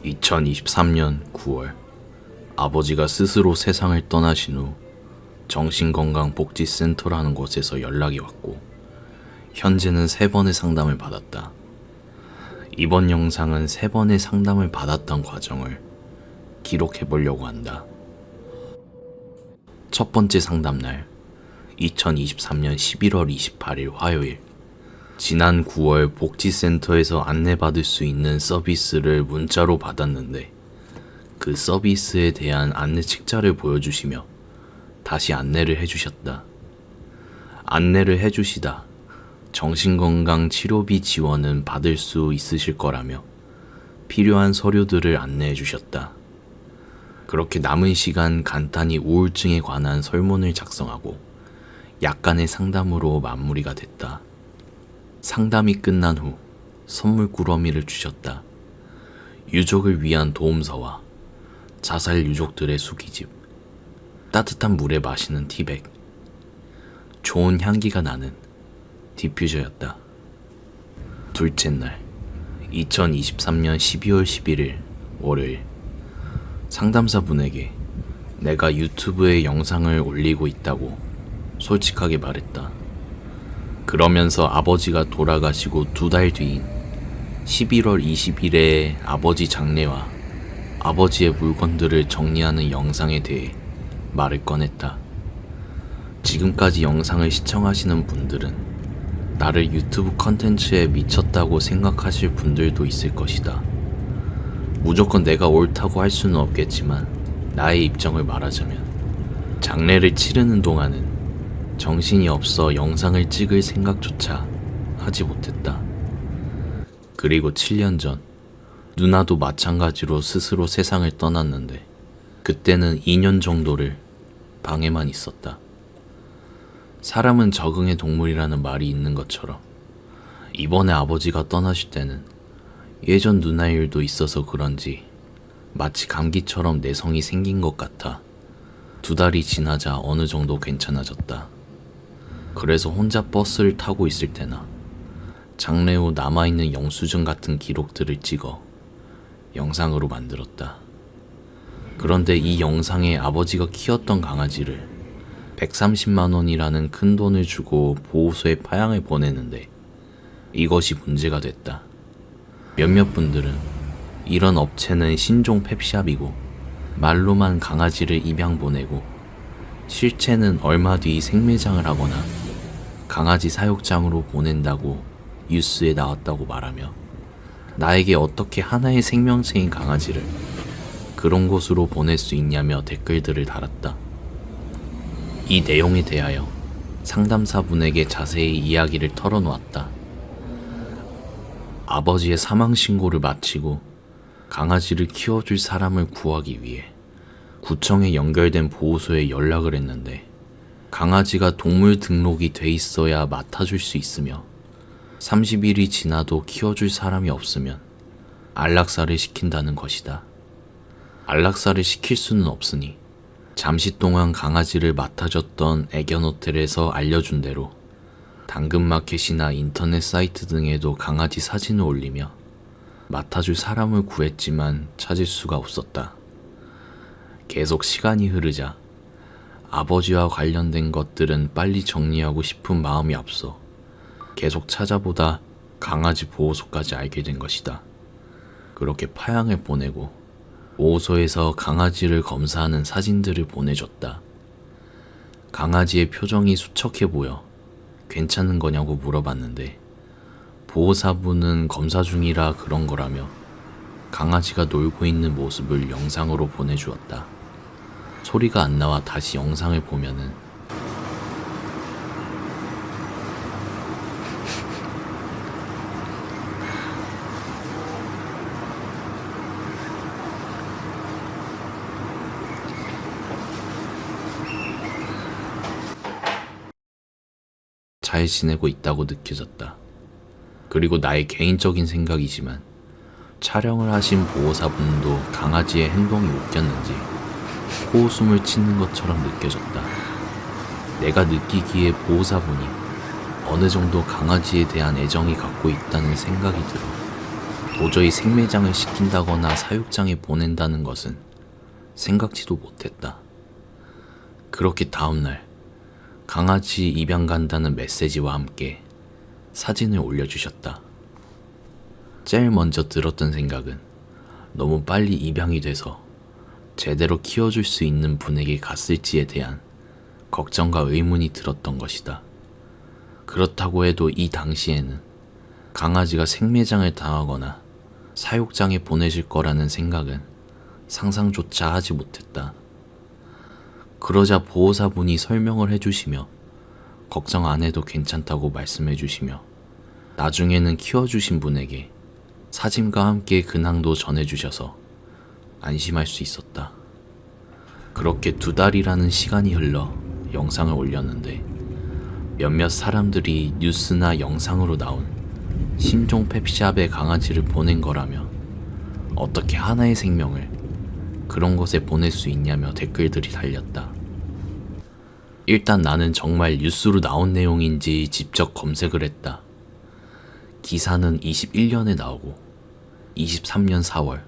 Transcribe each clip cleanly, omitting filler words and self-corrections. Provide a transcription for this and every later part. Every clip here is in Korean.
2023년 9월 아버지가 스스로 세상을 떠나신 후 정신건강복지센터라는 곳에서 연락이 왔고 현재는 3번의 상담을 받았다. 이번 영상은 3번의 상담을 받았던 과정을 기록해보려고 한다. 첫 번째 상담날 2023년 11월 28일 화요일. 지난 9월 복지센터에서 안내받을 수 있는 서비스를 문자로 받았는데 그 서비스에 대한 안내 책자를 보여주시며 다시 안내를 해주셨다. 안내를 해주시다 정신건강 치료비 지원은 받을 수 있으실 거라며 필요한 서류들을 안내해 주셨다. 그렇게 남은 시간 간단히 우울증에 관한 설문을 작성하고 약간의 상담으로 마무리가 됐다. 상담이 끝난 후 선물 꾸러미를 주셨다. 유족을 위한 도움서와 자살 유족들의 수기집, 따뜻한 물에 마시는 티백, 좋은 향기가 나는 디퓨저였다. 둘째 날 2023년 12월 11일 월요일. 상담사분에게 내가 유튜브에 영상을 올리고 있다고 솔직하게 말했다. 그러면서 아버지가 돌아가시고 2달 뒤인 11월 20일에 아버지 장례와 아버지의 물건들을 정리하는 영상에 대해 말을 꺼냈다. 지금까지 영상을 시청하시는 분들은 나를 유튜브 컨텐츠에 미쳤다고 생각하실 분들도 있을 것이다. 무조건 내가 옳다고 할 수는 없겠지만 나의 입장을 말하자면 장례를 치르는 동안은 정신이 없어 영상을 찍을 생각조차 하지 못했다. 그리고 7년 전 누나도 마찬가지로 스스로 세상을 떠났는데 그때는 2년 정도를 방에만 있었다. 사람은 적응의 동물이라는 말이 있는 것처럼 이번에 아버지가 떠나실 때는 예전 누나 일도 있어서 그런지 마치 감기처럼 내성이 생긴 것 같아 2달이 지나자 어느 정도 괜찮아졌다. 그래서 혼자 버스를 타고 있을 때나 장례 후 남아있는 영수증 같은 기록들을 찍어 영상으로 만들었다. 그런데 이 영상에 아버지가 키웠던 강아지를 130만 원이라는 큰 돈을 주고 보호소에 파양을 보내는데 이것이 문제가 됐다. 몇몇 분들은 이런 업체는 신종 펫샵이고 말로만 강아지를 입양 보내고 실체는 얼마 뒤 생매장을 하거나 강아지 사육장으로 보낸다고 뉴스에 나왔다고 말하며 나에게 어떻게 하나의 생명체인 강아지를 그런 곳으로 보낼 수 있냐며 댓글들을 달았다. 이 내용에 대하여 상담사분에게 자세히 이야기를 털어놓았다. 아버지의 사망 신고를 마치고 강아지를 키워줄 사람을 구하기 위해 구청에 연결된 보호소에 연락을 했는데 강아지가 동물 등록이 돼 있어야 맡아줄 수 있으며 30일이 지나도 키워줄 사람이 없으면 안락사를 시킨다는 것이다. 안락사를 시킬 수는 없으니 잠시 동안 강아지를 맡아줬던 애견호텔에서 알려준 대로 당근마켓이나 인터넷 사이트 등에도 강아지 사진을 올리며 맡아줄 사람을 구했지만 찾을 수가 없었다. 계속 시간이 흐르자 아버지와 관련된 것들은 빨리 정리하고 싶은 마음이 앞서 계속 찾아보다 강아지 보호소까지 알게 된 것이다. 그렇게 파양을 보내고 보호소에서 강아지를 검사하는 사진들을 보내줬다. 강아지의 표정이 수척해 보여 괜찮은 거냐고 물어봤는데 보호사분은 검사 중이라 그런 거라며 강아지가 놀고 있는 모습을 영상으로 보내주었다. 소리가 안 나와 다시 영상을 보면은 잘 지내고 있다고 느껴졌다. 그리고 나의 개인적인 생각이지만 촬영을 하신 보호사분도 강아지의 행동이 웃겼는지 코웃음을 치는 것처럼 느껴졌다. 내가 느끼기에 보호사분이 어느 정도 강아지에 대한 애정이 갖고 있다는 생각이 들어 도저히 생매장을 시킨다거나 사육장에 보낸다는 것은 생각지도 못했다. 그렇게 다음날 강아지 입양 간다는 메시지와 함께 사진을 올려주셨다. 제일 먼저 들었던 생각은 너무 빨리 입양이 돼서 제대로 키워줄 수 있는 분에게 갔을지에 대한 걱정과 의문이 들었던 것이다. 그렇다고 해도 이 당시에는 강아지가 생매장을 당하거나 사육장에 보내실 거라는 생각은 상상조차 하지 못했다. 그러자 보호사분이 설명을 해주시며 걱정 안 해도 괜찮다고 말씀해주시며 나중에는 키워주신 분에게 사진과 함께 근황도 전해주셔서 안심할 수 있었다. 그렇게 2달이라는 시간이 흘러 영상을 올렸는데 몇몇 사람들이 뉴스나 영상으로 나온 신종 펫샵에 강아지를 보낸 거라며 어떻게 하나의 생명을 그런 곳에 보낼 수 있냐며 댓글들이 달렸다. 일단 나는 정말 뉴스로 나온 내용인지 직접 검색을 했다. 기사는 21년에 나오고 23년 4월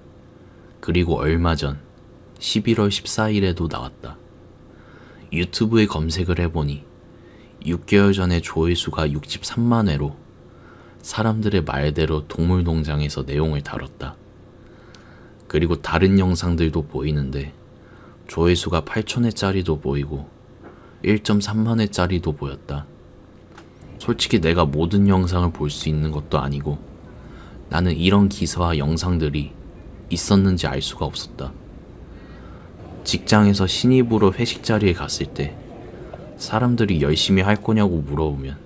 그리고 얼마 전 11월 14일에도 나왔다. 유튜브에 검색을 해보니 6개월 전에 조회수가 63만 회로 사람들의 말대로 동물농장에서 내용을 다뤘다. 그리고 다른 영상들도 보이는데 조회수가 8,000회짜리도 보이고 1.3만 회짜리도 보였다. 솔직히 내가 모든 영상을 볼 수 있는 것도 아니고 나는 이런 기사와 영상들이 있었는지 알 수가 없었다. 직장에서 신입으로 회식 자리에 갔을 때 사람들이 열심히 할 거냐고 물어보면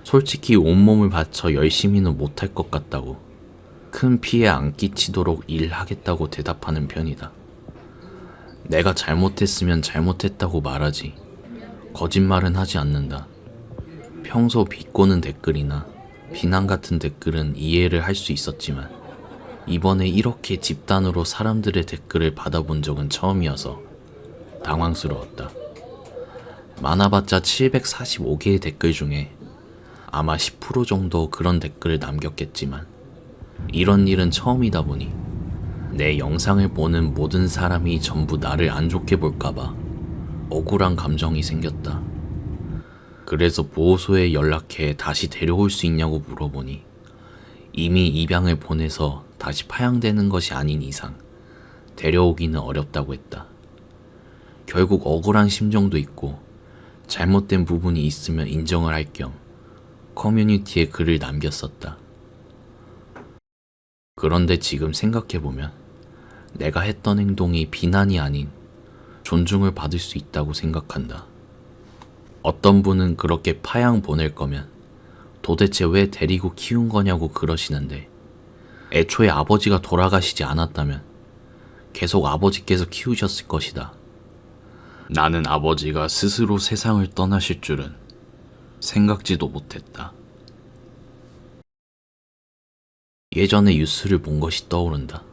솔직히 온몸을 바쳐 열심히는 못할 것 같다고 큰 피해 안 끼치도록 일하겠다고 대답하는 편이다. 내가 잘못했으면 잘못했다고 말하지 거짓말은 하지 않는다. 평소 비꼬는 댓글이나 비난 같은 댓글은 이해를 할 수 있었지만 이번에 이렇게 집단으로 사람들의 댓글을 받아본 적은 처음이어서 당황스러웠다. 많아봤자 745개의 댓글 중에 아마 10% 정도 그런 댓글을 남겼겠지만 이런 일은 처음이다 보니 내 영상을 보는 모든 사람이 전부 나를 안 좋게 볼까봐 억울한 감정이 생겼다. 그래서 보호소에 연락해 다시 데려올 수 있냐고 물어보니 이미 입양을 보내서 다시 파양되는 것이 아닌 이상 데려오기는 어렵다고 했다. 결국 억울한 심정도 있고 잘못된 부분이 있으면 인정을 할 겸 커뮤니티에 글을 남겼었다. 그런데 지금 생각해보면 내가 했던 행동이 비난이 아닌 존중을 받을 수 있다고 생각한다. 어떤 분은 그렇게 파양 보낼 거면 도대체 왜 데리고 키운 거냐고 그러시는데 애초에 아버지가 돌아가시지 않았다면 계속 아버지께서 키우셨을 것이다. 나는 아버지가 스스로 세상을 떠나실 줄은 생각지도 못했다. 예전에 뉴스를 본 것이 떠오른다.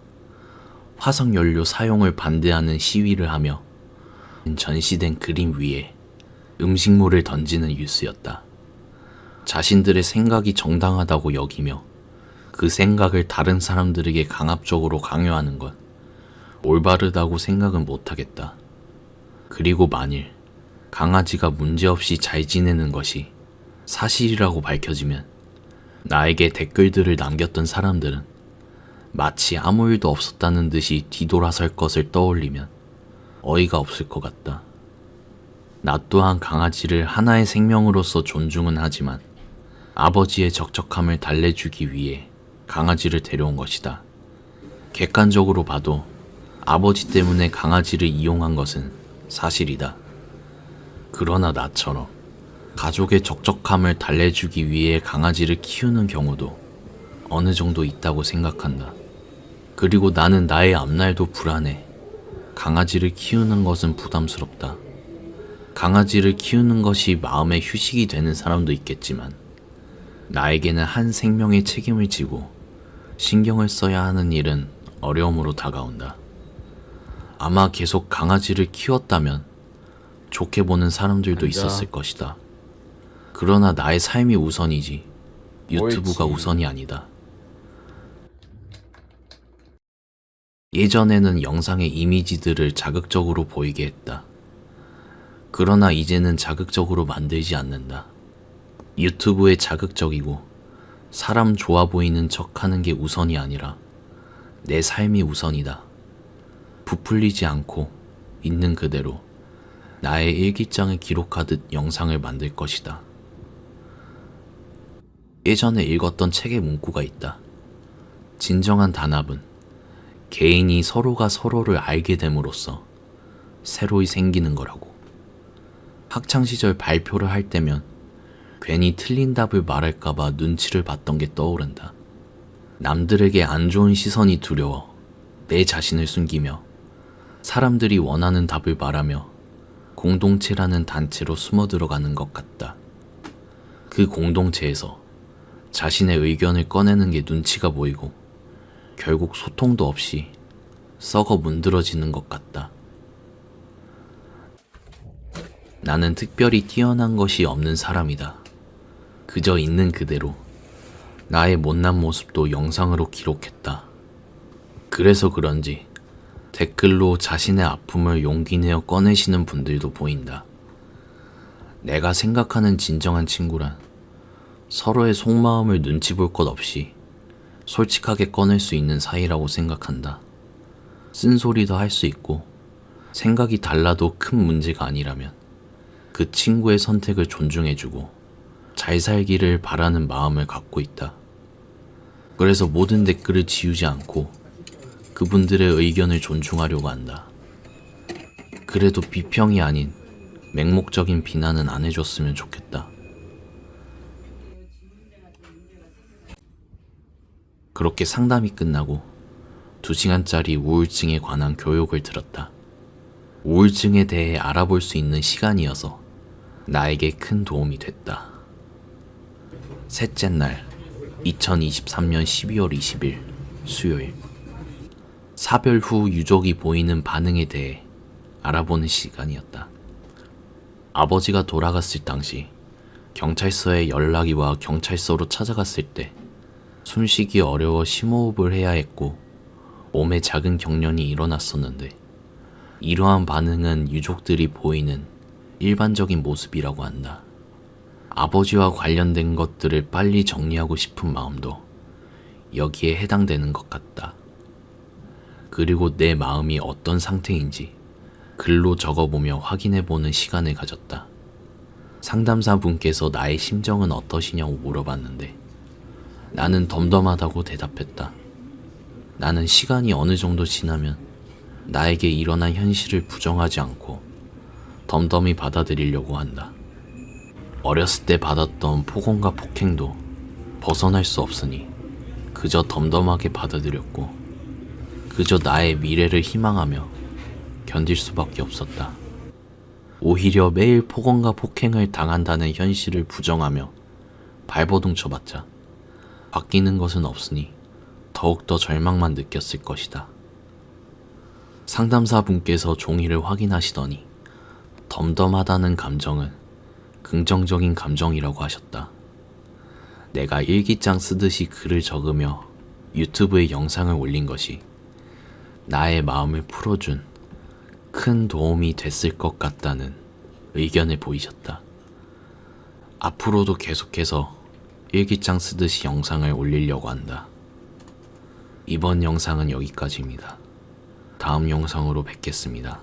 화석연료 사용을 반대하는 시위를 하며 전시된 그림 위에 음식물을 던지는 뉴스였다. 자신들의 생각이 정당하다고 여기며 그 생각을 다른 사람들에게 강압적으로 강요하는 건 올바르다고 생각은 못하겠다. 그리고 만일 강아지가 문제없이 잘 지내는 것이 사실이라고 밝혀지면 나에게 댓글들을 남겼던 사람들은 마치 아무 일도 없었다는 듯이 뒤돌아설 것을 떠올리면 어이가 없을 것 같다. 나 또한 강아지를 하나의 생명으로서 존중은 하지만 아버지의 적적함을 달래주기 위해 강아지를 데려온 것이다. 객관적으로 봐도 아버지 때문에 강아지를 이용한 것은 사실이다. 그러나 나처럼 가족의 적적함을 달래주기 위해 강아지를 키우는 경우도 어느 정도 있다고 생각한다. 그리고 나는 나의 앞날도 불안해. 강아지를 키우는 것은 부담스럽다. 강아지를 키우는 것이 마음의 휴식이 되는 사람도 있겠지만 나에게는 한 생명의 책임을 지고 신경을 써야 하는 일은 어려움으로 다가온다. 아마 계속 강아지를 키웠다면 좋게 보는 사람들도 있었을 것이다. 그러나 나의 삶이 우선이지 유튜브가 우선이 아니다. 예전에는 영상의 이미지들을 자극적으로 보이게 했다. 그러나 이제는 자극적으로 만들지 않는다. 유튜브에 자극적이고 사람 좋아 보이는 척 하는 게 우선이 아니라 내 삶이 우선이다. 부풀리지 않고 있는 그대로 나의 일기장을 기록하듯 영상을 만들 것이다. 예전에 읽었던 책의 문구가 있다. 진정한 단합은 개인이 서로가 서로를 알게 됨으로써 새로이 생기는 거라고. 학창시절 발표를 할 때면 괜히 틀린 답을 말할까봐 눈치를 봤던 게 떠오른다. 남들에게 안 좋은 시선이 두려워 내 자신을 숨기며 사람들이 원하는 답을 말하며 공동체라는 단체로 숨어 들어가는 것 같다. 그 공동체에서 자신의 의견을 꺼내는 게 눈치가 보이고 결국 소통도 없이 썩어 문드러지는 것 같다. 나는 특별히 뛰어난 것이 없는 사람이다. 그저 있는 그대로 나의 못난 모습도 영상으로 기록했다. 그래서 그런지 댓글로 자신의 아픔을 용기 내어 꺼내시는 분들도 보인다. 내가 생각하는 진정한 친구란 서로의 속마음을 눈치 볼 것 없이 솔직하게 꺼낼 수 있는 사이라고 생각한다. 쓴소리도 할 수 있고 생각이 달라도 큰 문제가 아니라면 그 친구의 선택을 존중해주고 잘 살기를 바라는 마음을 갖고 있다. 그래서 모든 댓글을 지우지 않고 그분들의 의견을 존중하려고 한다. 그래도 비평이 아닌 맹목적인 비난은 안 해줬으면 좋겠다. 그렇게 상담이 끝나고 2시간짜리 우울증에 관한 교육을 들었다. 우울증에 대해 알아볼 수 있는 시간이어서 나에게 큰 도움이 됐다. 셋째 날, 2023년 12월 20일 수요일. 사별 후 유족이 보이는 반응에 대해 알아보는 시간이었다. 아버지가 돌아갔을 당시 경찰서에 연락이 와 경찰서로 찾아갔을 때 숨쉬기 어려워 심호흡을 해야 했고 몸에 작은 경련이 일어났었는데 이러한 반응은 유족들이 보이는 일반적인 모습이라고 한다. 아버지와 관련된 것들을 빨리 정리하고 싶은 마음도 여기에 해당되는 것 같다. 그리고 내 마음이 어떤 상태인지 글로 적어보며 확인해보는 시간을 가졌다. 상담사 분께서 나의 심정은 어떠시냐고 물어봤는데 나는 덤덤하다고 대답했다. 나는 시간이 어느 정도 지나면 나에게 일어난 현실을 부정하지 않고 덤덤히 받아들이려고 한다. 어렸을 때 받았던 폭언과 폭행도 벗어날 수 없으니 그저 덤덤하게 받아들였고 그저 나의 미래를 희망하며 견딜 수밖에 없었다. 오히려 매일 폭언과 폭행을 당한다는 현실을 부정하며 발버둥 쳐봤자 바뀌는 것은 없으니 더욱더 절망만 느꼈을 것이다. 상담사 분께서 종이를 확인하시더니 덤덤하다는 감정은 긍정적인 감정이라고 하셨다. 내가 일기장 쓰듯이 글을 적으며 유튜브에 영상을 올린 것이 나의 마음을 풀어준 큰 도움이 됐을 것 같다는 의견을 보이셨다. 앞으로도 계속해서 일기장 쓰듯이 영상을 올리려고 한다. 이번 영상은 여기까지입니다. 다음 영상으로 뵙겠습니다.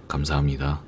감사합니다.